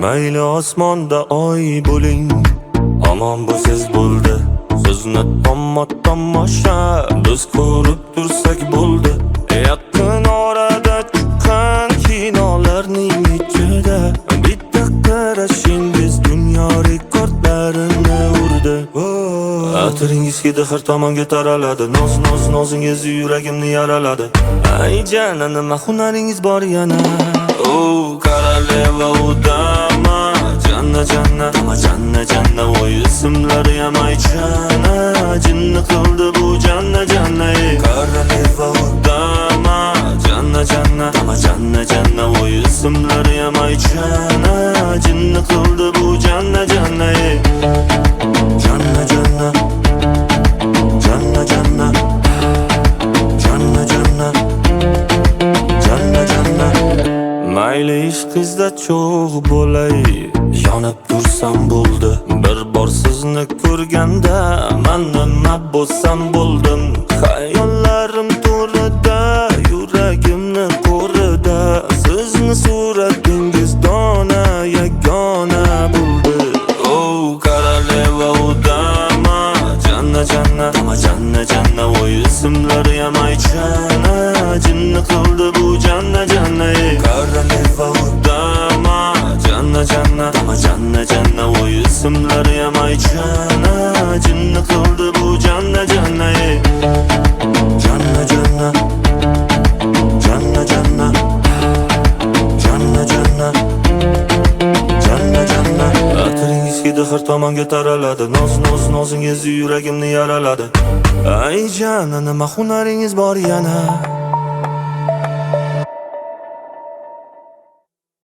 Mayli osmonda oy bo'ling, omon bo'lsiz bo'ldi. Sizni tomosha biz ko'rib tursak bo'ldi. Yaqin orada chiqqan kinolarning ichida bitta qarashingiz dunyo rekordlarini urdi. Atiringiz hidi har tomonga taraladi. Nozingiz yuragimni yaraladi. Ay jana, nima hunaringiz bor yana? Koroleva udama, janna janna, voy ismlari ham aytishana. Jinni qildi bu janna. Koroleva udama, janna janna, voy ismlari ham aytishana. Jinni qildi bu janna. Janna mayli ishqizda cho'g' bo'lay, yonib tursam bo'ldi. Bir bor sizni ko'rganda men nima bo'lsam bo'ldim. Xayollarim to'rida, yuragimni qo'rida. Sizni suratingiz dona yagona bo'ldi. Koroleva udama, janna janna, voy ismlari ham aytishana. Jinni qildi bu janna. Koroleva udama, janna janna, voy ismlari ham aytishana. Jinni qildi bu janna. Janna atiringiz hidi har tomonga taraladi. Nozingiz yuragimni yaraladi. Ay jana, nima hunaringiz bor yana?